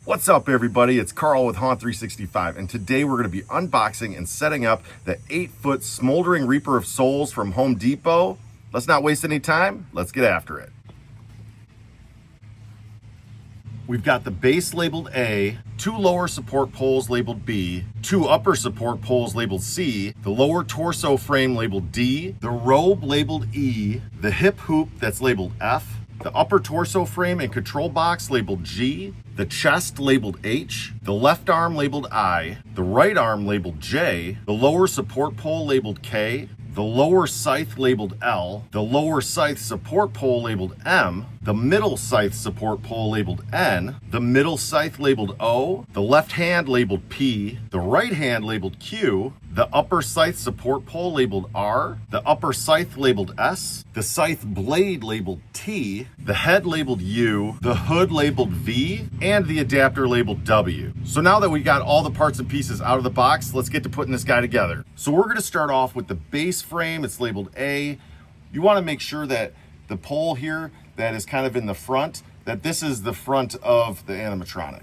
What's up everybody, it's Carl with Haunt365 and today we're going to be unboxing and setting up the 8-foot Smoldering Reaper of Souls from Home Depot. Let's not waste any time, let's get after it. We've got the base labeled A, 2 lower support poles labeled B, 2 upper support poles labeled C, the lower torso frame labeled D, the robe labeled E, the hip hoop that's labeled F, the upper torso frame and control box labeled G, the chest labeled H, the left arm labeled I, the right arm labeled J, the lower support pole labeled K, the lower scythe labeled L, the lower scythe support pole labeled M, the middle scythe support pole labeled N, the middle scythe labeled O, the left hand labeled P, the right hand labeled Q, the upper scythe support pole labeled R, the upper scythe labeled S, the scythe blade labeled T, the head labeled U, the hood labeled V, and the adapter labeled W. So now that we got all the parts and pieces out of the box, let's get to putting this guy together. So we're gonna start off with the base frame. It's labeled A. You wanna make sure that the pole here that is kind of in the front, that this is the front of the animatronic.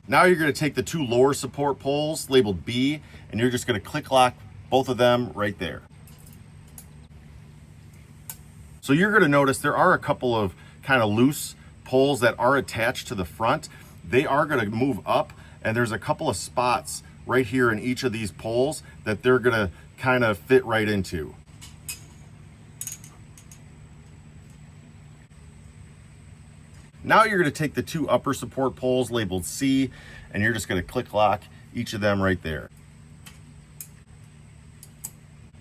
Now you're going to take the 2 lower support poles labeled B and you're just going to click lock both of them right there. So you're going to notice there are a couple of kind of loose poles that are attached to the front. They are going to move up and there's a couple of spots right here in each of these poles that they're going to kind of fit right into. Now you're going to take the 2 upper support poles labeled C and you're just going to click lock each of them right there.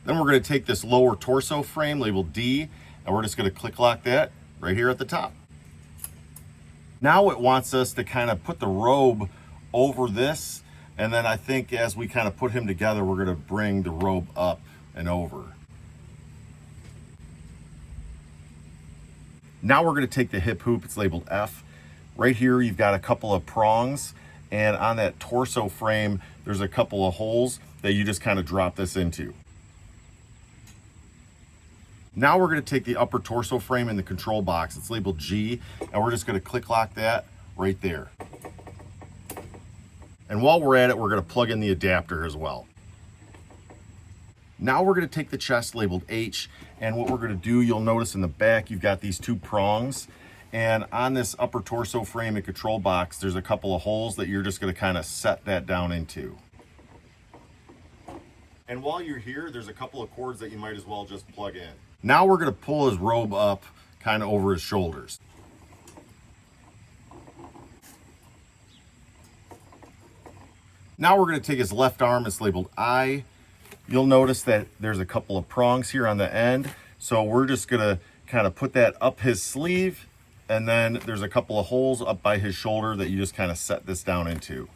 Then we're going to take this lower torso frame labeled D and we're just going to click lock that right here at the top. Now it wants us to kind of put the robe over this, and then I think as we kind of put him together we're going to bring the robe up and over. Now we're going to take the hip hoop, it's labeled F. Right here you've got a couple of prongs, and on that torso frame there's a couple of holes that you just kind of drop this into. Now we're going to take the upper torso frame in the control box, it's labeled G, and we're just going to click lock that right there. And while we're at it, we're going to plug in the adapter as well. Now we're going to take the chest labeled H, and what we're going to do, you'll notice in the back you've got these 2 prongs, and on this upper torso frame and control box there's a couple of holes that you're just going to kind of set that down into. And while you're here, there's a couple of cords that you might as well just plug in. Now we're going to pull his robe up kind of over his shoulders. Now we're going to take his left arm, it's labeled I. You'll notice that there's a couple of prongs here on the end. So we're just gonna kind of put that up his sleeve, and then there's a couple of holes up by his shoulder that you just kind of set this down into.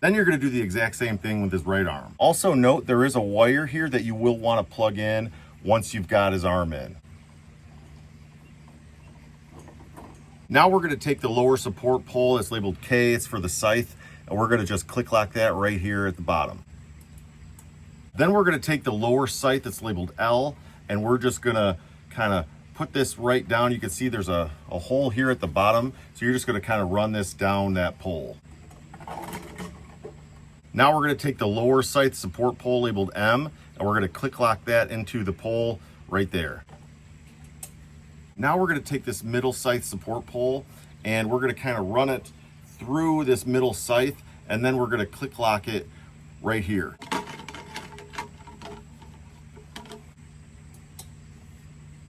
Then you're gonna do the exact same thing with his right arm. Also note there is a wire here that you will want to plug in once you've got his arm in. Now we're going to take the lower support pole, it's labeled K, it's for the scythe, and we're going to just click lock that right here at the bottom. Then we're going to take the lower scythe that's labeled L, and we're just going to kind of put this right down. You can see there's a hole here at the bottom, so you're just going to kind of run this down that pole. Now we're going to take the lower scythe support pole labeled M, and we're going to click lock that into the pole right there. Now we're going to take this middle scythe support pole and we're going to kind of run it through this middle scythe, and then we're going to click lock it right here.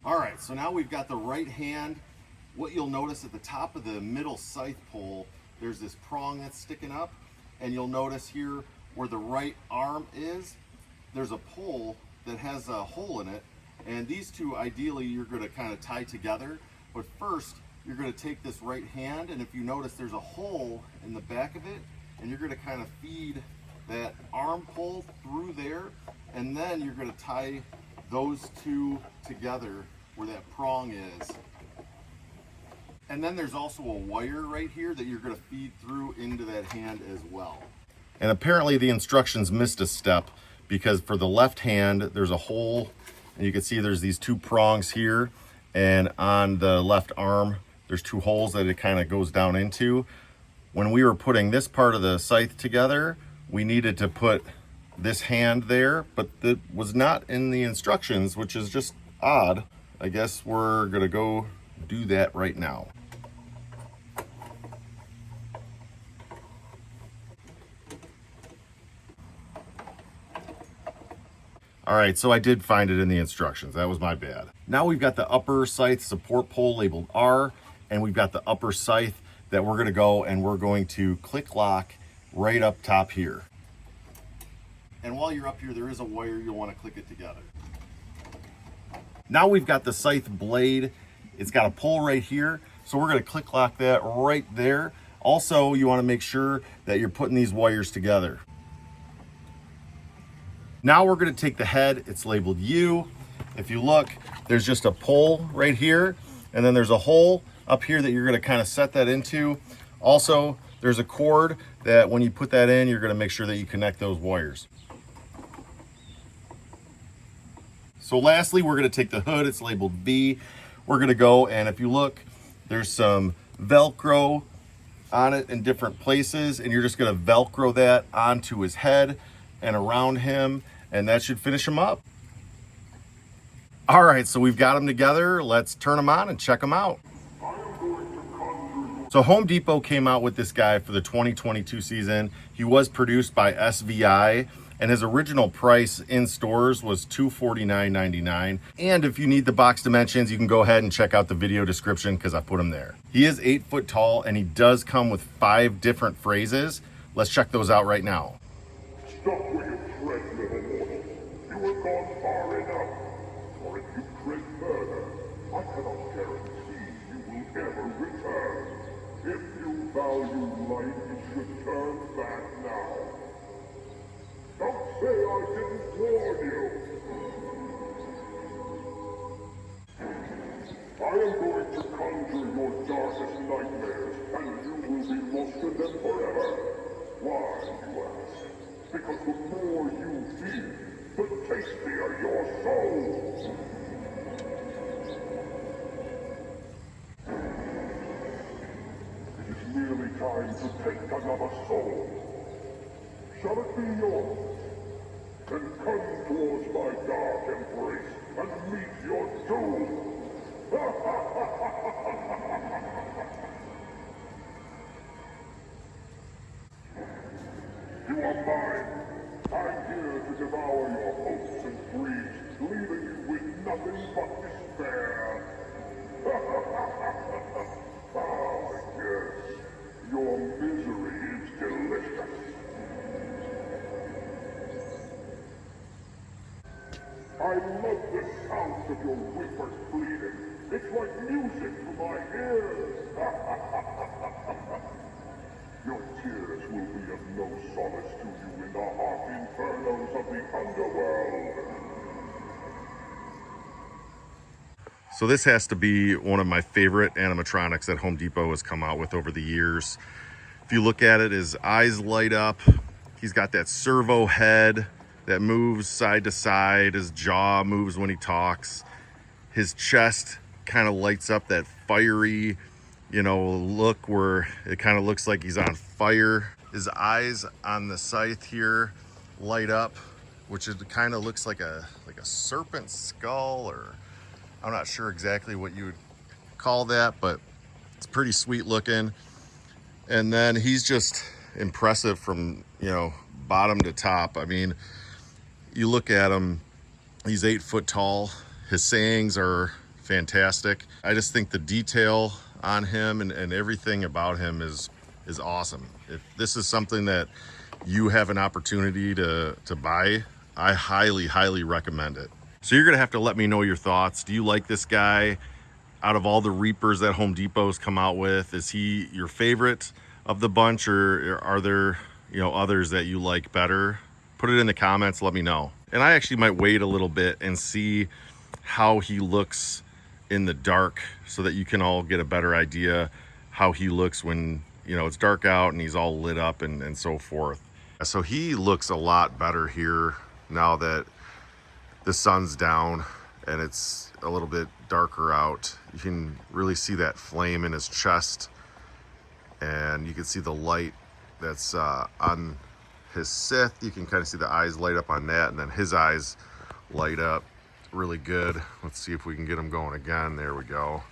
All right, so now we've got the right hand. What you'll notice at the top of the middle scythe pole, there's this prong that's sticking up, and you'll notice here where the right arm is, there's a pole that has a hole in it. And these 2, ideally, you're going to kind of tie together. But first, you're going to take this right hand, and if you notice, there's a hole in the back of it, and you're going to kind of feed that arm pole through there, and then you're going to tie those 2 together where that prong is. And then there's also a wire right here that you're going to feed through into that hand as well. And apparently the instructions missed a step, because for the left hand, there's a hole And you can see there's these two prongs here, and on the left arm, there's two holes that it kind of goes down into. When we were putting this part of the scythe together, we needed to put this hand there, but that was not in the instructions, which is just odd. I guess we're gonna go do that right now. All right, so I did find it in the instructions. That was my bad. Now we've got the upper scythe support pole labeled R, and we've got the upper scythe that we're gonna go and we're going to click lock right up top here. And while you're up here, there is a wire, you'll wanna click it together. Now we've got the scythe blade. It's got a pull right here, so we're gonna click lock that right there. Also, you wanna make sure that you're putting these wires together. Now we're gonna take the head, it's labeled U. If you look, there's just a pull right here, and then there's a hole up here that you're gonna kind of set that into. Also, there's a cord that when you put that in, you're gonna make sure that you connect those wires. So lastly, we're gonna take the hood, it's labeled V. We're gonna go, and if you look, there's some Velcro on it in different places, and you're just gonna Velcro that onto his head and around him, and that should finish him up. All right, so we've got them together. Let's turn them on and check them out. So Home Depot came out with this guy for the 2022 season. He was produced by SVI, and his original price in stores was $249.99. And if you need the box dimensions, you can go ahead and check out the video description because I put them there. He is 8 foot tall, and he does come with 5 different phrases. Let's check those out right now. Stop where you tread, little mortal. You have gone far enough. For if you tread further, I cannot guarantee you will ever return. If you value life, you should turn back now. Don't say I didn't warn you. I am going to conjure your darkest nightmares, and you will be lost in them forever. Why, you ask? Because the more you feed, the tastier your soul. It is nearly time to take another soul. Shall it be yours? Then come towards my dark embrace and meet your doom. You are mine. I'm here to devour your hopes and dreams, leaving you with nothing but despair. Ah, yes. Your misery is delicious. I love the sound of your whippers bleeding. It's like music to my ears. Your tears will be of no solace to you in the hot infernos of the underworld. So this has to be one of my favorite animatronics that Home Depot has come out with over the years. If you look at it, his eyes light up. He's got that servo head that moves side to side. His jaw moves when he talks. His chest kind of lights up that fiery, look where it kind of looks like he's on fire. His eyes on the scythe here light up, which it kind of looks like a serpent skull, or I'm not sure exactly what you would call that, but it's pretty sweet looking. And then he's just impressive from, bottom to top. I mean, you look at him, he's 8 foot tall. His sayings are fantastic. I just think the detail on him and everything about him is awesome. If this is something that you have an opportunity to buy, I highly recommend it. So you're gonna have to let me know your thoughts. Do you like this guy? Out of all the Reapers that Home Depot's come out with, is he your favorite of the bunch, or are there others that you like better? Put it in the comments, let me know. And I actually might wait a little bit and see how he looks in the dark, so that you can all get a better idea how he looks when it's dark out and he's all lit up and so forth. So he looks a lot better here now that the sun's down. and it's a little bit darker out. You can really see that flame in his chest, and you can see the light that's on his Sith. You can kind of see the eyes light up on that, and then his eyes light up really good. Let's see if we can get him going again. There we go.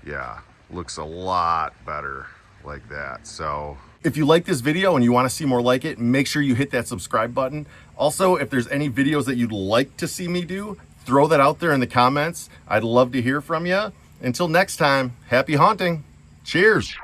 Yeah, looks a lot better like that. So if you like this video and you want to see more like it, make sure you hit that subscribe button. Also, if there's any videos that you'd like to see me do, throw that out there in the comments. I'd love to hear from you. Until next time, happy haunting. Cheers.